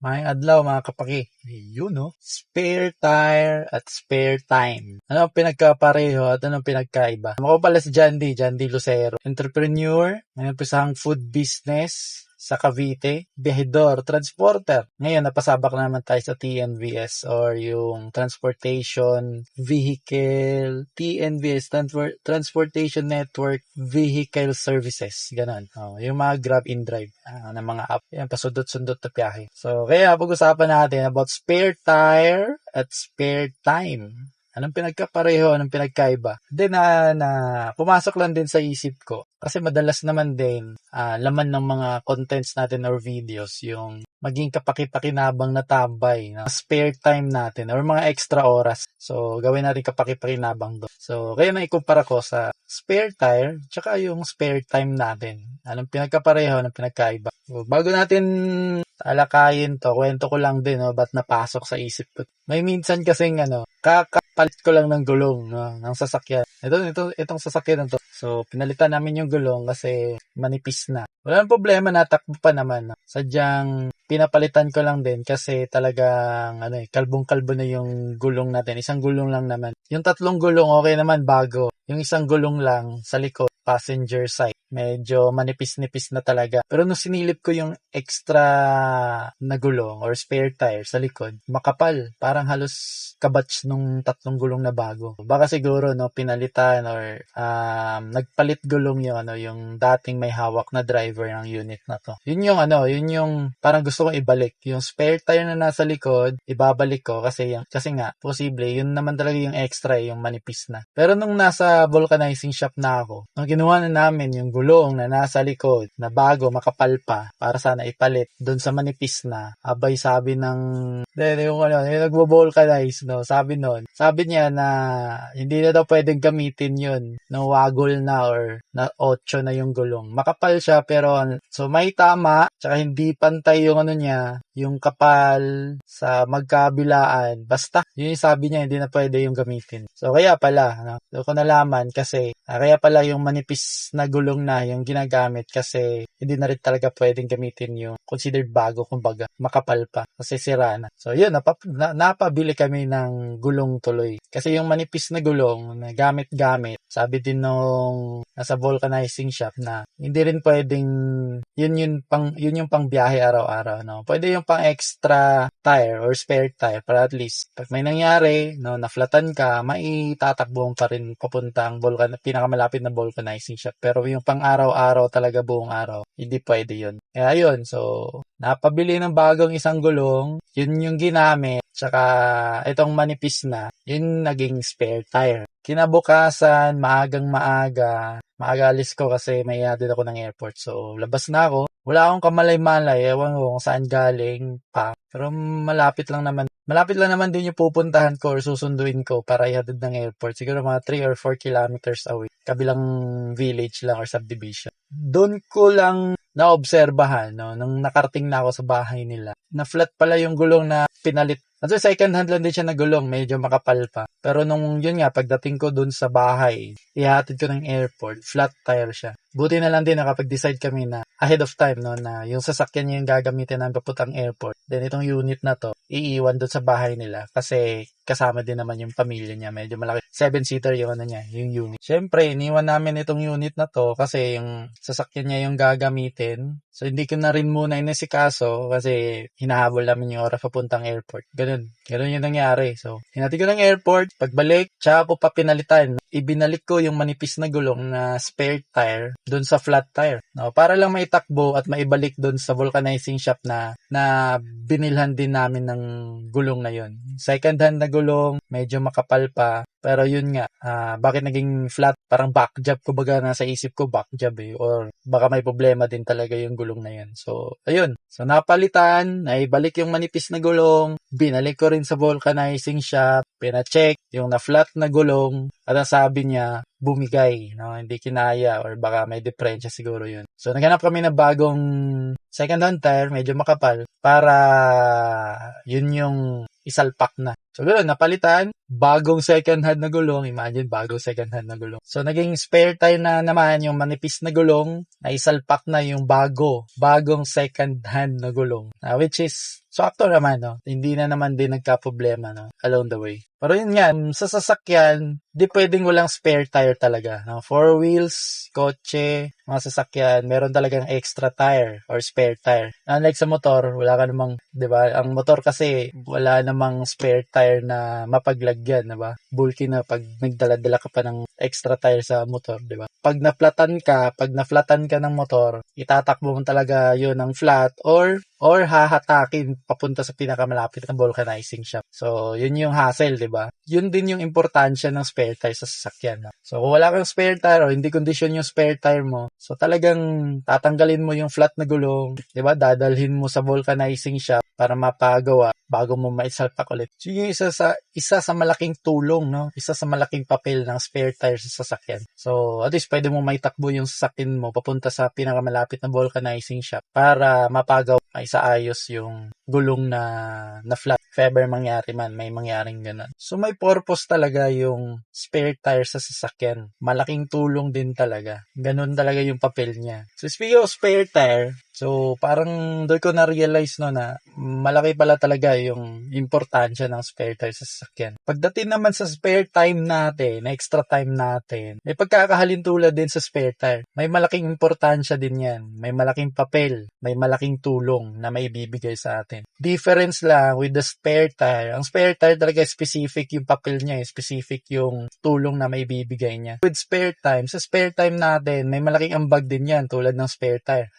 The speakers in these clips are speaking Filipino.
Maayong adlaw mga kapaki. Yun no? Spare tire at spare time. Ano ang pinagkapareho at ano ang pinagkaiba? Ako pala si John D. Lucero. Entrepreneur, may umpisahang food business sa Cavite, biyahedor, transporter. Ngayon, napasabak na naman tayo sa TNVS or yung Transportation Vehicle, TNVS, Transportation Network Vehicle Services. Ganon. Yung mga grab in drive na mga app. Yan, pasundot-sundot na piyahe. So, kaya pag-usapan natin about spare tire at spare time. Anong pinagkapareho, anong pinagkaiba? Then, pumasok lang din sa isip ko. Kasi madalas naman din, laman ng mga contents natin or videos, yung maging kapaki-pakinabang na tambay na spare time natin or mga extra oras. So, gawin natin kapaki-pakinabang doon. So, kaya naikumpara ko sa spare tire tsaka yung spare time natin. Anong pinagkapareho, anong pinagkaiba? So, bago natin alakayin to, kwento ko lang din, ba't napasok sa isip ko. May minsan kasing kakapalit ko lang ng gulong ng sasakyan. Itong sasakyan na to. So, pinalitan namin yung gulong kasi manipis na. Wala nang problema, natakbo pa naman. Sadyang pinapalitan ko lang din kasi talagang kalbong-kalbo na yung gulong natin. Isang gulong lang naman. Yung 3 gulong okay naman bago. Yung isang gulong lang sa likod, passenger side, medyo manipis-nipis na talaga. Pero nung sinilip ko yung extra na gulong or spare tire sa likod, makapal. Parang halos kabatch nung 3 gulong na bago. Baka siguro pinalitan or nagpalit gulong yung dating may hawak na driver ng unit na to. Yun yung parang gusto kong ibalik. Yung spare tire na nasa likod, ibabalik ko kasi nga posible yun naman talaga yung extra, yung manipis na. Pero nung nasa vulcanizing shop na ako, nung ginawa na namin yung gulong na nasa likod na bago, makapal pa, para sana ipalit doon sa manipis na, abay sabi ng yung nagvo-vulcanize, sabi niya na hindi na daw pwedeng gamitin yun, wagol na or na 8 na yung gulong. Makapal siya pero so may tama, tsaka hindi pantay yung yung kapal sa magkabilaan. Basta, yun yung sabi niya, hindi na pwede yung gamitin. So kaya pala, so ko nalaman kasi kaya pala yung manipis na gulong na yung ginagamit kasi hindi na rin talaga pwedeng gamitin yung considered bago, kumbaga makapal pa kasi sira na. So yun, napabili kami ng gulong tuloy. Kasi yung manipis na gulong na gamit-gamit, sabi din nung nasa vulcanizing shop na hindi rin pwedeng yun yung pang biyahe araw-araw, Pwede yung pang extra tire or spare tire para at least pag may nangyari, na-flatan ka, maitatakbo pa rin papuntang pinakamalapit na vulcanizing shop. Pero yung pang araw-araw talaga buong araw, hindi pwede yun. Kaya yun, so napabili ng bagong isang gulong, yun yung ginamit, tsaka itong manipis na, yun naging spare tire. Kinabukasan, maaga alis ko kasi may din ako ng airport. So, labas na ako. Wala akong kamalay-malay. Ewan ko kung saan galing pa. Pero malapit lang naman din yung pupuntahan ko or susunduin ko para ihatid ng airport. Siguro mga 3 or 4 kilometers away. Kabilang village lang or subdivision. Doon ko lang naobserbahan, nung nakarating na ako sa bahay nila, na flat pala yung gulong na pinalit. At second hand lang din siya na gulong, medyo makapal pa. Pero nung yun nga, pagdating ko dun sa bahay, ihatid ko ng airport, flat tire siya. Buti na lang din nakapag-decide kami na ahead of time, na yung sasakyan niya yung gagamitin namin papuntang airport. Then itong unit na to, iiwan dun sa bahay nila kasi kasama din naman yung pamilya niya. Medyo malaki. 7-seater yung yung unit. Siyempre, iniwan namin itong unit na to kasi yung sasakyan niya yung gagamitin. So, hindi ko na rin muna inasikaso kasi hinahabol namin yung oras papuntang airport. Ganun yung nangyari. So, hinatid ko ng airport. Pagbalik, tsaka ko pa pinalitan. Ibinalik ko yung manipis na gulong na spare tire doon sa flat tire. Para lang maitakbo at maibalik doon sa vulcanizing shop na binilhan din namin ng gulong na yun. Second hand na gulong, medyo makapal pa. Pero yun nga, bakit naging flat? Parang back job, kumbaga nasa isip ko back job or baka may problema din talaga yung gulong na yun. So, ayun. So, napalitan, naibalik yung manipis na gulong, binalik ko rin sa vulcanizing shop, pina-check yung na-flat na gulong, at ang sabi niya, bumigay, hindi kinaya or baka may diferensya siguro yun. So, naghanap kami ng bagong second-hand tire, medyo makapal, para yun yung isalpak na. So, ganoon, napalitan, bagong second-hand na gulong. Imagine, bagong second-hand na gulong. So, naging spare tire na naman yung manipis na gulong, na isalpak na yung bagong second-hand na gulong. Which is, Sakto naman, no? Hindi na naman din nagka-problema, no? Along the way. Pero yun nga, sa sasakyan, di pwedeng walang spare tire talaga. No? Four wheels, kotse, mga sasakyan, meron talagang extra tire or spare tire. Unlike sa motor, wala ka namang, di ba? Ang motor kasi, wala namang spare tire na mapaglagyan, di ba? Bulky na pag nagdala-dala ka pa ng extra tire sa motor, di ba? Pag na-flatan ka ng motor, itatakbo mo talaga yun ng flat or hahatakin papunta sa pinakamalapit na vulcanizing shop. So, yun yung hassle, di ba? Yun din yung importansya ng spare tire sa sasakyan. No? So, kung wala kang spare tire o hindi kondisyon yung spare tire mo, so talagang tatanggalin mo yung flat na gulong, di ba? Dadalhin mo sa vulcanizing shop para mapagawa bago mo maisalpak ulit. So, yung isa sa malaking tulong, no? Isa sa malaking papel ng spare tire sa sasakyan. So, at least pwede mo maitakbo yung sasakyan mo papunta sa pinakamalapit na vulcanizing shop para mapagawa, maisaayos yung gulong na flat. If ever mangyari man, may mangyaring ganun. So, may purpose talaga yung spare tire sa sasakyan. Malaking tulong din talaga. Ganun talaga yung papel niya. So, speaking of spare tire, so parang doon ko na-realize no na malaki pala talaga yung importansya ng spare tire sa sasakyan. Pagdating naman sa spare time natin, extra time natin, may pagkakahalin tulad din sa spare tire. May malaking importansya din yan. May malaking papel, may malaking tulong na may bibigay sa atin. Difference lang with the spare tire. Ang spare tire talaga specific yung papel niya, specific yung tulong na may bibigay niya. With spare time, sa spare time natin, may malaking ambag din yan tulad ng spare tire.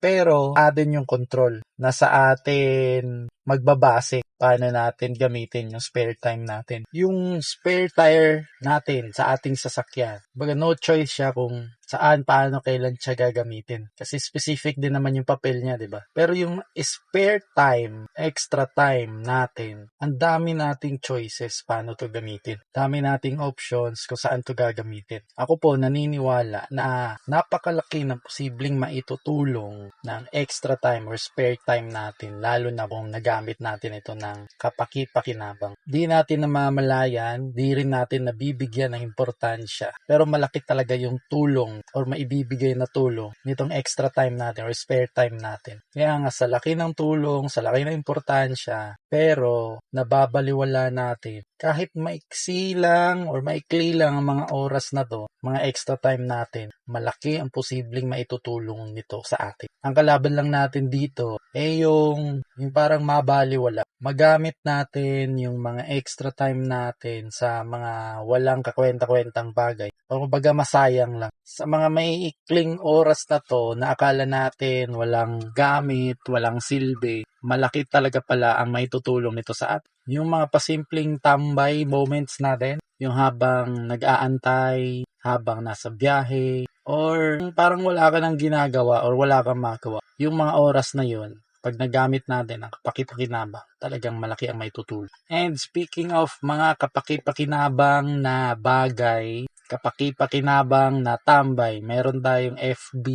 Pero atin yung control. Nasa atin magbabase paano natin gamitin yung spare time natin. Yung spare tire natin sa ating sasakyan. Baga no choice siya kung saan, paano, kailan siya gagamitin. Kasi specific din naman yung papel niya, di ba? Pero yung spare time, extra time natin, ang dami nating choices paano to gamitin. Dami nating options kung saan to gagamitin. Ako po naniniwala na napakalaki ng posibleng maitutulong ng extra time or spare time natin, lalo na kung nagamit natin ito ng kapaki-pakinabang. Di natin namamalayan, di rin natin nabibigyan ng importansya. Pero malaki talaga yung tulong or maibibigay na tulong nitong extra time natin or spare time natin. Kaya nga sa laki ng tulong, sa laki ng importansya, pero nababaliwala natin kahit maiksi lang or maikli lang ang mga oras na to, mga extra time natin, malaki ang posibleng maitutulong nito sa atin. Ang kalaban lang natin dito yung parang mabaliwala. Magamit natin yung mga extra time natin sa mga walang kakwenta-kwentang bagay. O kumbaga masayang lang. Sa mga maiikling oras na to na akala natin walang gamit, walang silbi, malaki talaga pala ang maitutulong nito sa atin. Yung mga pasimpleng tambay moments natin, yung habang nag-aantay, habang nasa biyahe, or parang wala ka nang ginagawa or wala kang magawa. Yung mga oras na yun, pag nagamit natin ang kapaki-pakinabang, talagang malaki ang maitutulong. And speaking of mga kapaki-pakinabang na bagay, kapaki-pakinabang na tambay, meron tayong FB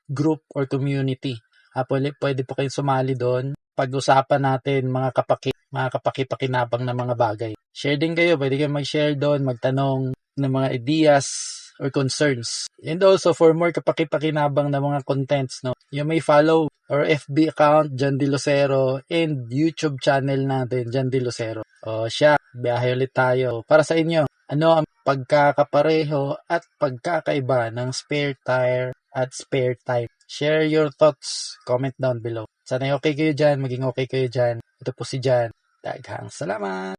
group or community. Pwede po kayong sumali doon. Pag-usapan natin mga kapaki-pakinabang na mga bagay. Share din kayo, pwede kayong mag-share doon, magtanong ng mga ideas or concerns. And also, for more kapaki-pakinabang na mga contents, no, you may follow our FB account, John De Lucero, and YouTube channel natin, John De Lucero. Biyahe ulit tayo. Para sa inyo, ano ang pagkakapareho at pagkakaiba ng spare tire at spare time? Share your thoughts, comment down below. Sana okay kayo dyan, maging okay kayo dyan. Ito po si Jan. Daghang salamat!